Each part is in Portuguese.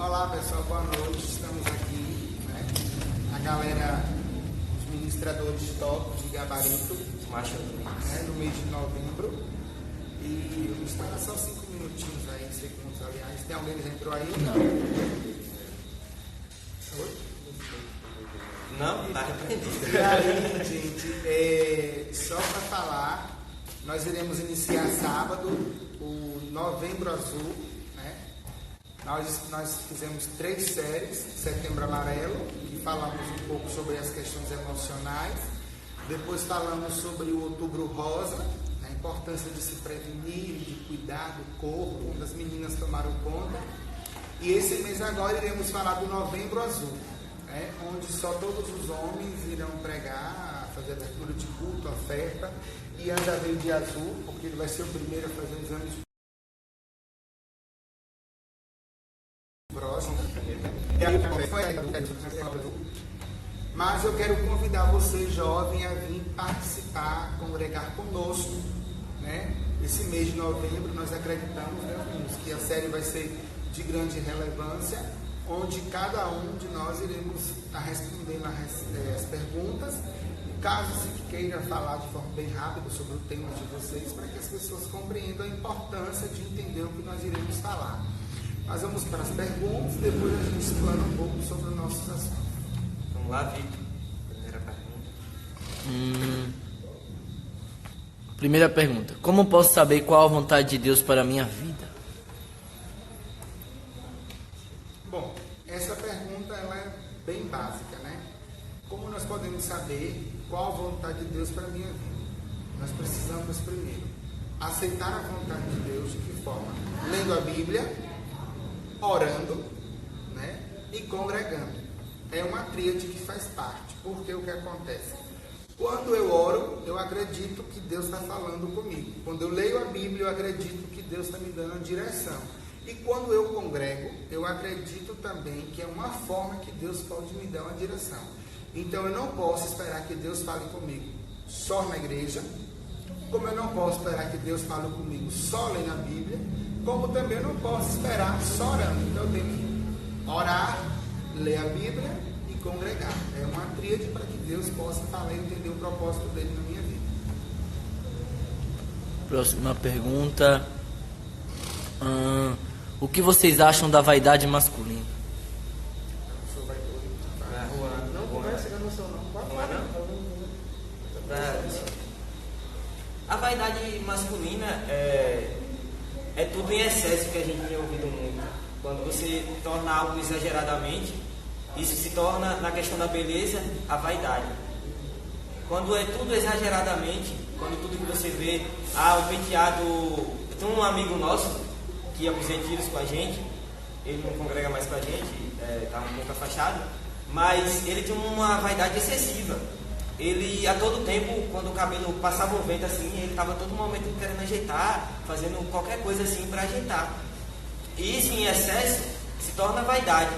Olá pessoal, boa noite. Estamos aqui, né? A galera, os ministradores top de gabarito, no mês de novembro. E vamos estar só 5 minutinhos aí, segundos, aliás. Tem alguém que já entrou aí? Não, tá repreendido. E aí, gente, só para falar, nós iremos iniciar sábado o Novembro Azul, né? Nós fizemos 3 séries, Setembro Amarelo, que falamos um pouco sobre as questões emocionais. Depois falamos sobre o Outubro Rosa, a importância de se prevenir, de cuidar do corpo, onde as meninas tomaram conta. E esse mês agora iremos falar do Novembro Azul, né? Onde só todos os homens irão pregar, fazer abertura de culto, oferta, e anda veio de azul, porque ele vai ser o primeiro a fazer o exame de próximo. Mas eu quero convidar você, jovem, a vir participar, congregar conosco, né? Esse mês de novembro nós acreditamos, né, amigos, que a série vai ser de grande relevância, onde cada um de nós iremos estar respondendo as perguntas. Caso se queira falar de forma bem rápida sobre o tema de vocês, para que as pessoas compreendam a importância de entender o que nós iremos falar. Nós vamos para as perguntas, depois a gente explana um pouco sobre os nossos assuntos. Vamos lá, Vitor. Primeira pergunta. Primeira pergunta. Como posso saber qual a vontade de Deus para a minha vida? Bom, essa pergunta ela é bem básica, né? Como nós podemos saber qual a vontade de Deus para a minha vida? Nós precisamos primeiro aceitar a vontade de Deus. De que forma? Lendo a Bíblia, orando, né? E congregando. É uma tríade que faz parte. Porque o que acontece? Quando eu oro, eu acredito que Deus está falando comigo. Quando eu leio a Bíblia, eu acredito que Deus está me dando a direção. E quando eu congrego, eu acredito também que é uma forma que Deus pode me dar uma direção. Então eu não posso esperar que Deus fale comigo só na igreja, como eu não posso esperar que Deus fale comigo só lendo a Bíblia, como também eu não posso esperar só orando. Então eu tenho que orar, ler a Bíblia e congregar. É uma tríade para que Deus possa falar e entender o propósito dele na minha vida. Próxima pergunta. O que vocês acham da vaidade masculina? Não conversa, eu não sou não. A vaidade masculina é tudo em excesso que a gente tem ouvido muito. Quando você torna algo exageradamente, isso se torna, na questão da beleza, a vaidade. Quando é tudo exageradamente, quando tudo que você vê, o penteado... Tem um amigo nosso que ia para os retiros com a gente, ele não congrega mais com a gente, está um pouco afastado, mas ele tinha uma vaidade excessiva. Ele, a todo tempo, quando o cabelo passava o vento assim, ele estava a todo momento querendo ajeitar, fazendo qualquer coisa assim para ajeitar. E isso em excesso se torna vaidade.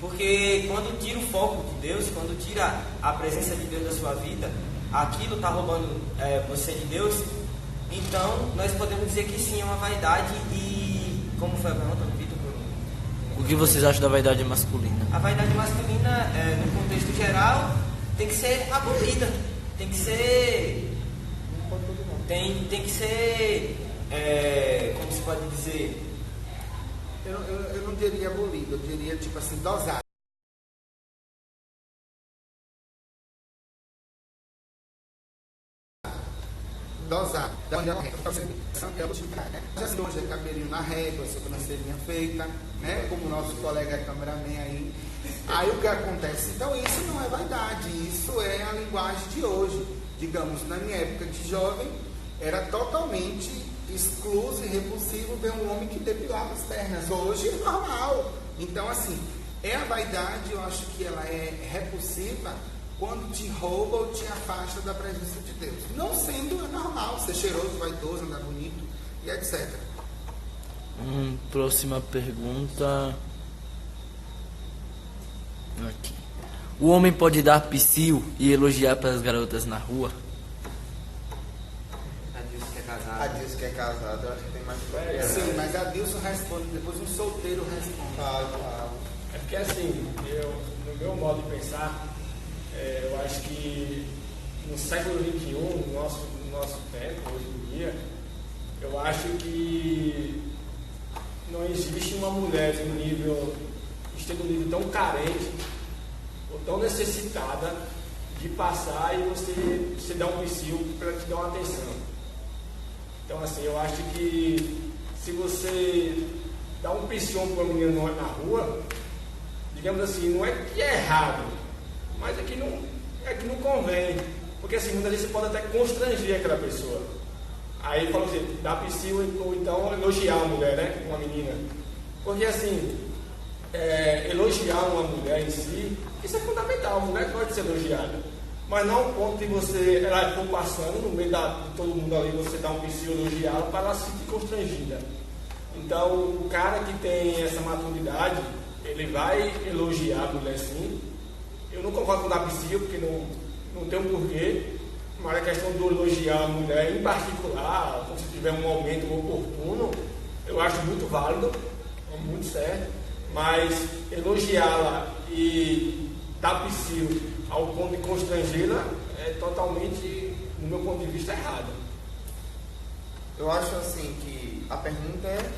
Porque quando tira o foco de Deus, quando tira a presença de Deus da sua vida, aquilo está roubando você de Deus. Então, nós podemos dizer que sim, é uma vaidade. E como foi a pergunta do Vitor? O que vocês acham da vaidade masculina? A vaidade masculina, no contexto geral, tem que ser abolida. Tem que ser... Tem que ser... como se pode dizer... Eu não diria abolida, eu diria tipo assim, dosada. Dosar. Já se hoje é cabelinho na régua, sobrancelhinha feita, né? Como o nosso colega cameraman aí. Aí o que acontece? Então isso não é vaidade, isso é a linguagem de hoje. Digamos, na minha época de jovem, era totalmente excluso e repulsivo ver um homem que depilava as pernas. Hoje é normal. Então assim, a vaidade, eu acho que ela é repulsiva quando te rouba ou te afasta da presença de Deus. Não sendo normal, ser cheiroso, vaidoso, andar bonito e etc. Próxima pergunta. Aqui. O homem pode dar psiu e elogiar para as garotas na rua? A Deus que é A casado. Deus que é casado, eu acho que tem mais Sim, mas a Dilson responde, depois um solteiro responde. É porque assim, no meu modo de pensar, eu acho que no século XXI, no nosso tempo, hoje em dia, eu acho que não existe uma mulher de um nível tão carente ou tão necessitada de passar e você dar um psil para te dar uma atenção. Então assim, eu acho que se você dá um psil para uma menina na rua, digamos assim, não é que é errado, mas é que não convém. Porque assim, muitas vezes você pode até constranger aquela pessoa. Aí fala assim, dá psil ou então elogiar a mulher, né? Uma menina. Porque assim, elogiar uma mulher em si, isso é fundamental, a mulher pode ser elogiada. Mas não ao ponto de ela for passando no meio de todo mundo ali, você dá um psil elogiá-la para ela se sentir constrangida. Então, o cara que tem essa maturidade, ele vai elogiar a mulher sim. Eu não concordo com dar psil, porque não tem um porquê. Mas a questão do elogiar a mulher em particular, se tiver um momento oportuno, eu acho muito válido, muito certo. Mas elogiá-la e dar psil ao ponto de constrangê-la é totalmente, no meu ponto de vista, errado. Eu acho assim que a pergunta é: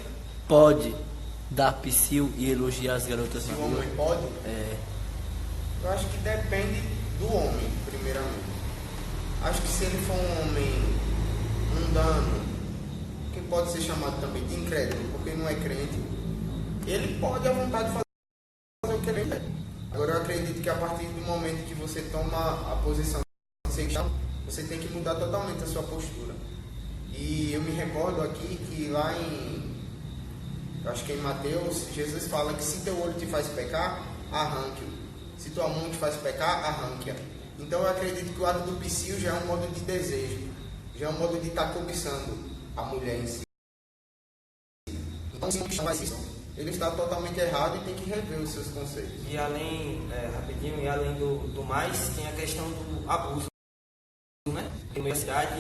pode dar psil e elogiar as garotas se na o rua? homem pode? É. Eu acho que depende do homem, primeiramente. Acho que se ele for um homem mundano, que pode ser chamado também de incrédulo, porque não é crente, ele pode à vontade fazer o que ele quer. Agora eu acredito que a partir do momento que você toma a posição de ser cristão, você tem que mudar totalmente a sua postura. E eu me recordo aqui que lá eu acho que em Mateus, Jesus fala que se teu olho te faz pecar, arranque-o. Se tua mão te faz pecar, arranque-a. Então eu acredito que o ato do psil já é um modo de desejo, já é um modo de estar cobiçando a mulher em si. Então se não faz isso, ele está totalmente errado e tem que rever os seus conceitos. E além, rapidinho, e além do mais, tem a questão do abuso, né? Em uma cidade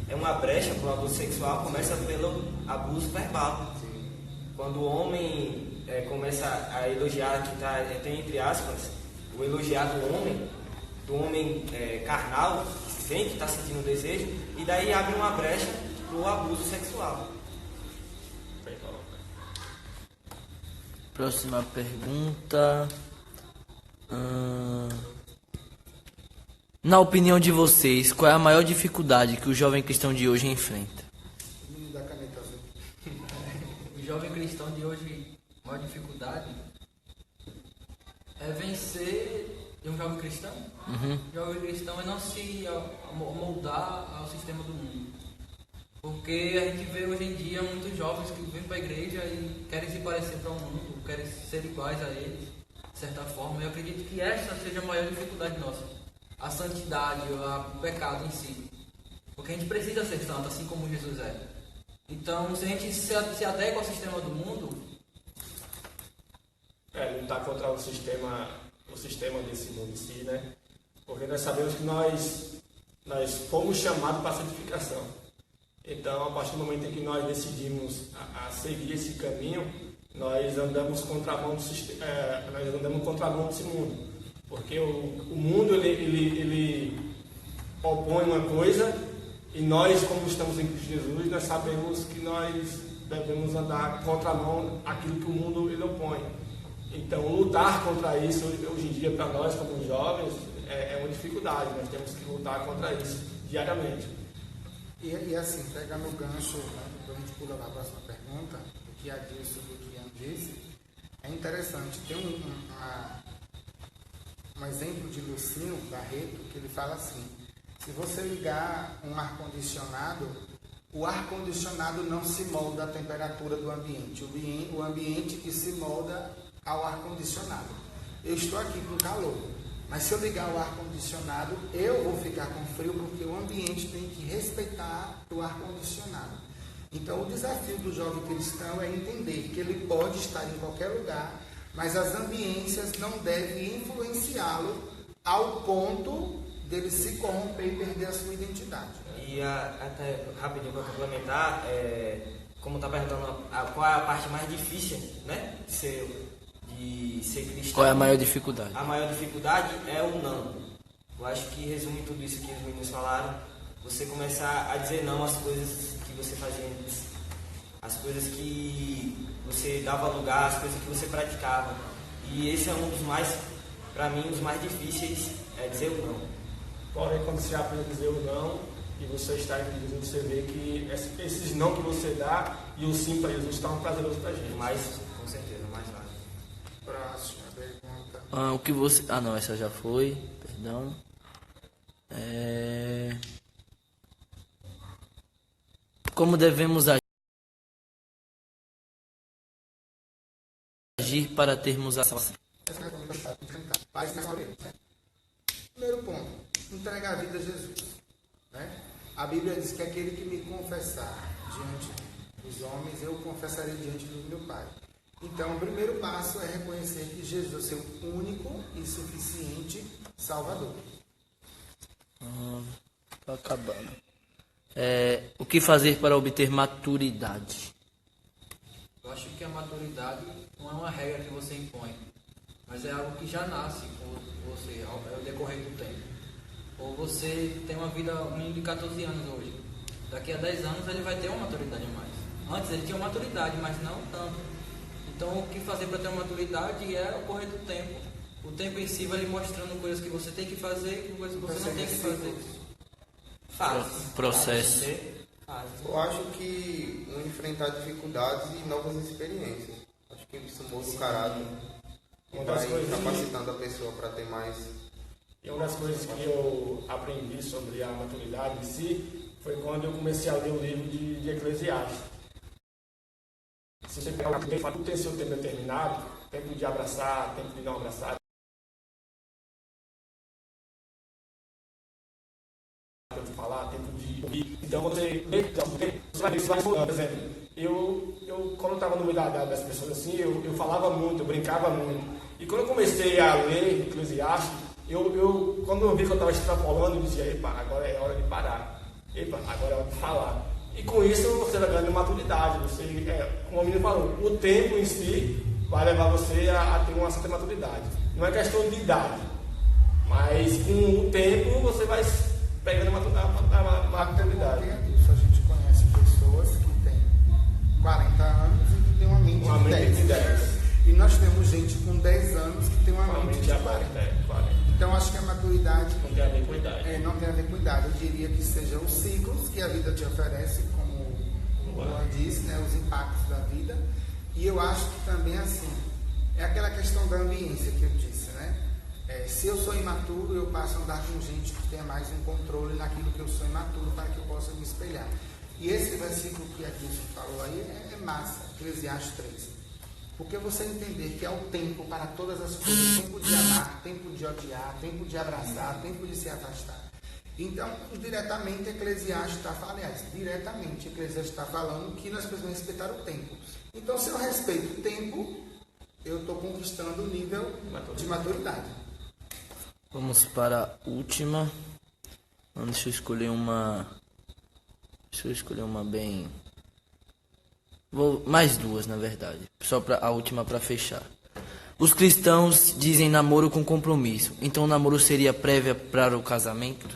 é uma brecha para o abuso sexual, começa pelo abuso verbal. Sim. Quando o homem começa a elogiar, tem entre aspas, o elogiar do homem carnal, que sente, está sentindo desejo, e daí abre uma brecha para o abuso sexual. Próxima pergunta. Na opinião de vocês, qual é a maior dificuldade que o jovem cristão de hoje enfrenta? Da caneta azul. O jovem cristão de hoje, a maior dificuldade é vencer um jovem cristão. O jovem cristão é não se moldar ao sistema do mundo. Porque a gente vê hoje em dia muitos jovens que vêm para a igreja e querem se parecer para o mundo, querem ser iguais a eles, de certa forma. Eu acredito que essa seja a maior dificuldade nossa. A santidade, o pecado em si. Porque a gente precisa ser santo, assim como Jesus é. Então, se a gente se adequa ao sistema do mundo... lutar contra o sistema desse mundo em si, né? Porque nós sabemos que nós fomos chamados para a santificação. Então, a partir do momento em que nós decidimos a seguir esse caminho, nós andamos contramão desse mundo. Porque o mundo ele opõe uma coisa e nós, como estamos em Cristo Jesus, nós sabemos que nós devemos andar contramão aquilo que o mundo ele opõe. Então, lutar contra isso hoje em dia para nós como jovens é uma dificuldade. Nós temos que lutar contra isso diariamente. E assim, pegando o gancho, né, depois a gente pula para a próxima pergunta, do que a Dilson e do que a disse, é interessante. Tem um exemplo de Lucinho Barreto, que ele fala assim: se você ligar um ar-condicionado, o ar-condicionado não se molda à temperatura do ambiente, o ambiente que se molda ao ar-condicionado. Eu estou aqui com calor, mas se eu ligar o ar-condicionado, eu vou ficar com frio, porque o ambiente tem que respeitar o ar-condicionado. Então, o desafio do jovem cristão é entender que ele pode estar em qualquer lugar, mas as ambiências não devem influenciá-lo ao ponto dele se corromper e perder a sua identidade. E até rapidinho para complementar, como está perguntando, qual é a parte mais difícil, né, de ser cristão. Qual é a maior dificuldade? A maior dificuldade é o não. Eu acho que resume tudo isso que os meninos falaram. Você começar a dizer não às coisas que você fazia antes, as coisas que você dava lugar, as coisas que você praticava. E esse é um dos mais, para mim, os mais difíceis, é dizer o não. Porém, quando você aprende a dizer o não e você está em Jesus, você vê que esses não que você dá e o sim para Jesus estão prazerosos para a gente. Mais, com certeza, mais válido. Próxima pergunta. O que você... Ah, não, essa já foi. Perdão. Como devemos agir para termos a salvação? Primeiro ponto, entregar a vida a Jesus. Né? A Bíblia diz que aquele que me confessar diante dos homens, eu confessarei diante do meu Pai. Então, o primeiro passo é reconhecer que Jesus é o seu único e suficiente Salvador. Tá acabando. O que fazer para obter maturidade? Eu acho que a maturidade não é uma regra que você impõe, mas é algo que já nasce com você ao decorrer do tempo. Ou você tem uma vida, um menino de 14 anos hoje, daqui a 10 anos ele vai ter uma maturidade a mais. Antes ele tinha uma maturidade, mas não tanto. Então o que fazer para ter uma maturidade é o correr do tempo. O tempo em si vai lhe mostrando coisas que você tem que fazer e coisas que você não tem que fazer. Processo. Eu acho que enfrentar dificuldades e novas experiências. Acho que isso muda o caráter e vai capacitando a pessoa para ter mais. E uma das coisas que eu aprendi sobre a maturidade em si foi quando eu comecei a ler o livro de Eclesiastes. Se você pegar o tempo, tudo tem seu tempo determinado, tempo de abraçar, tempo de não abraçar, tempo de falar, tempo de ouvir. Então, você vai mudando. Por exemplo, eu quando eu estava no meio das pessoas assim, eu falava muito, eu brincava muito. E quando eu comecei a ler Eclesiastes, quando eu vi que eu estava extrapolando, eu dizia, epa, agora é hora de parar. Epa, agora é hora de falar. E com isso você vai ganhando maturidade. Como a menina falou, o tempo em si vai levar você a ter uma certa maturidade. Não é questão de idade, mas com o tempo você vai pegando maturidade. A gente conhece pessoas que têm 40 anos e que têm uma mente de 10. E nós temos gente com 10 anos que tem uma mente de 40. Então acho que a maturidade não tem a ver com idade. Não tem a ver com idade. Eu diria que sejam os ciclos que a vida te oferece, como o Luan disse, né, os impactos da vida. E eu acho que também assim, é aquela questão da ambiência que eu disse, né? Se eu sou imaturo, eu passo a andar com gente que tenha mais um controle naquilo que eu sou imaturo para que eu possa me espelhar. E esse versículo que a Dilson falou aí é massa, Eclesiastes 3. Porque você entender que há o tempo para todas as coisas, tempo de amar, tempo de odiar, tempo de abraçar, tempo de se afastar. Então, diretamente Eclesiastes está falando que nós precisamos respeitar o tempo. Então, se eu respeito o tempo, eu estou conquistando o nível de maturidade. Vamos para a última. Deixa eu escolher uma bem... Mais duas, na verdade. Só a última para fechar. Os cristãos dizem namoro com compromisso. Então o namoro seria prévia para o casamento?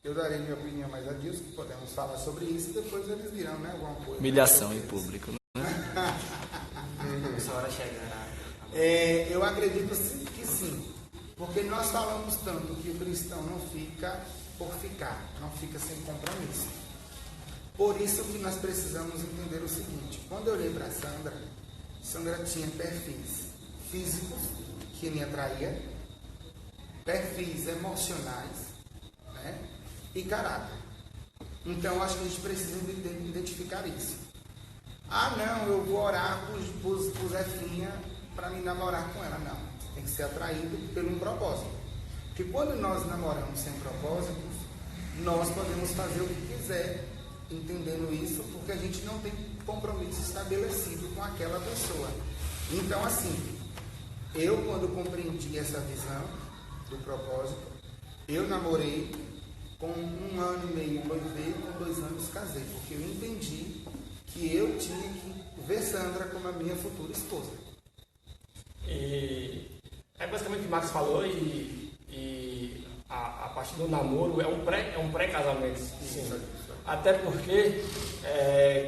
Eu darei minha opinião mais a Dilson, que podemos falar sobre isso e depois eles dirão, né? Alguma coisa. Humilhação em público, né? Essa hora chegará. Eu acredito que sim. Porque nós falamos tanto que o cristão não fica por ficar, não fica sem compromisso. Por isso que nós precisamos entender o seguinte: quando eu olhei para Sandra tinha perfis físicos que me atraía, perfis emocionais, né, e caráter. Então acho que a gente precisa identificar isso. Não, eu vou orar por Zefinha para me namorar com ela. Não, tem que ser atraído por um propósito. Porque quando nós namoramos sem propósito, nós podemos fazer o que quiser, entendendo isso, porque a gente não tem compromisso estabelecido com aquela pessoa. Então, assim, eu quando compreendi essa visão do propósito, eu namorei com 1 ano e meio noivei, com 2 anos casei, porque eu entendi que eu tinha que ver Sandra como a minha futura esposa. E é basicamente o que o Max falou, e a parte do namoro é um pré-casamento. Sim. Até porque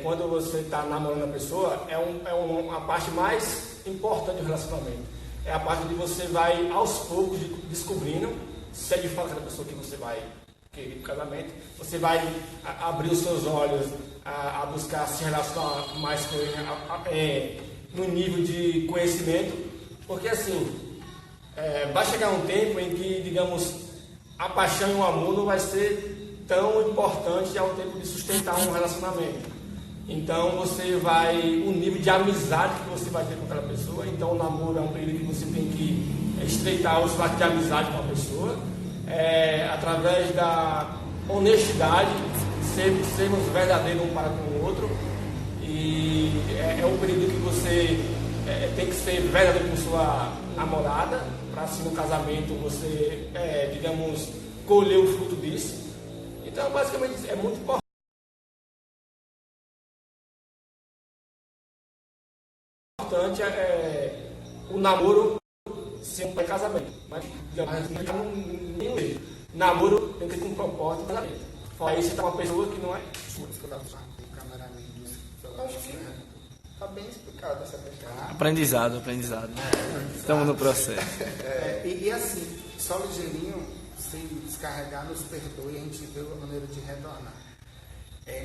quando você está namorando a pessoa, é uma parte mais importante do relacionamento. É a parte onde você vai aos poucos descobrindo se é de fato aquela pessoa que você vai querer para o casamento. Você vai abrir os seus olhos a buscar se relacionar mais com ele no nível de conhecimento. Porque assim, vai chegar um tempo em que, digamos, a paixão e o amor não vai ser tão importante ao tempo de sustentar um relacionamento. Então o nível de amizade que você vai ter com aquela pessoa, então o namoro é um período que você tem que estreitar os laços de amizade com a pessoa, através da honestidade, sermos verdadeiros um para com o outro, e é um período que você tem que ser verdadeiro com sua namorada, para assim no casamento você, digamos, colher o fruto disso. Então, basicamente, é muito importante o namoro ser um pré-casamento. Mas, namoro tem que ter um propósito de casamento. Fora isso, você está uma pessoa que não é. Acho que está bem explicado essa questão. Aprendizado. Estamos no processo. E assim, só ligeirinho, sem descarregar, nos perdoe, a gente vê a maneira de retornar.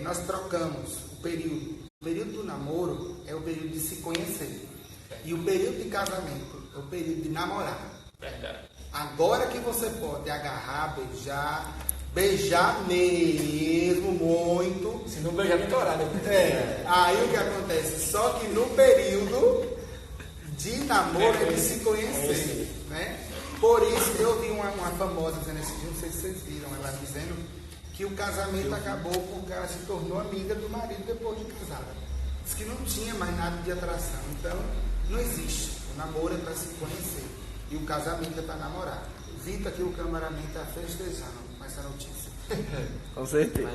Nós trocamos o período. O período do namoro é o período de se conhecer. E o período de casamento é o período de namorar. Verdade. Agora que você pode agarrar, beijar mesmo, muito. Se não beijar, tem que orar, né? Aí o que acontece? Só que no período de namoro é de se conhecer, né? Por isso, eu vi uma famosa dizendo esse dia, não sei se vocês viram, ela dizendo que o casamento acabou porque ela se tornou amiga do marido depois de casada. Diz que não tinha mais nada de atração. Então, não existe. O namoro é para se conhecer. E o casamento é para namorar. Vita que o cameraman está festejando com essa notícia. Com certeza.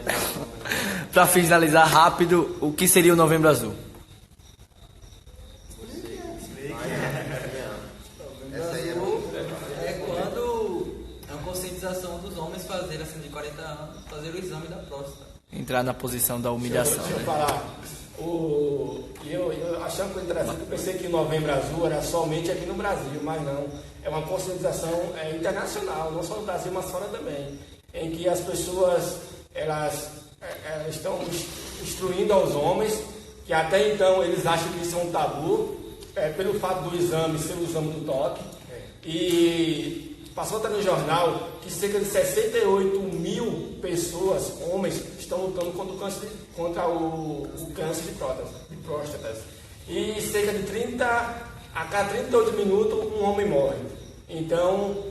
Para finalizar rápido, o que seria o Novembro Azul? Quando é uma conscientização dos homens fazer acima de 40 anos, fazer o exame da próstata. Entrar na posição da humilhação. Deixa eu falar. Eu achando que interessante, eu pensei que o Novembro Azul era somente aqui no Brasil, mas não. É uma conscientização internacional, não só no Brasil, mas fora também. Em que as pessoas elas estão instruindo aos homens, que até então eles acham que isso é um tabu, pelo fato do exame ser o exame do toque. E passou até no jornal que cerca de 68 mil pessoas, homens, estão lutando contra o câncer de próstatas. E cerca de a cada 38 minutos um homem morre. Então,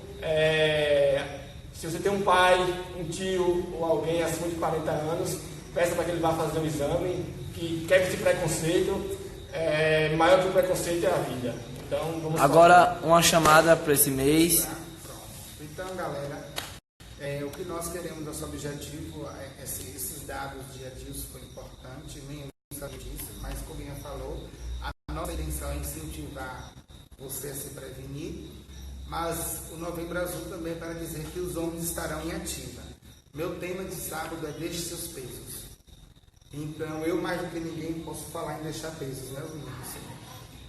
se você tem um pai, um tio ou alguém acima de 40 anos, peça para que ele vá fazer um exame, que quebra esse preconceito, maior que o preconceito é a vida. Então, vamos agora, uma chamada para esse mês. Então, galera, o que nós queremos, nosso objetivo, esses dados dia a dia foi importante, nem sabe disso, mas como Ian falou, a nossa intenção é incentivar você a se prevenir, mas o Novembro Azul também é para dizer que os homens estarão em ativa. Meu tema de sábado é deixe seus pesos. Então, eu mais do que ninguém posso falar em deixar pesos, né, meninos?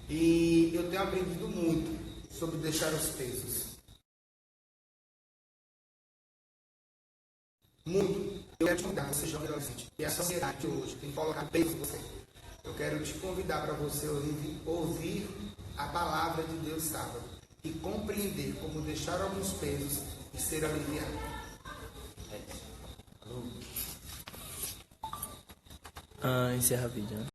E eu tenho aprendido muito sobre deixar os pesos. Muito. Eu quero te convidar, você jovem adolescente, e a sociedade de hoje tem que colocar peso em você. Eu quero te convidar para você ouvir a palavra de Deus sábado e compreender como deixar alguns pesos e ser aliviado. Encerra a vídeo, né?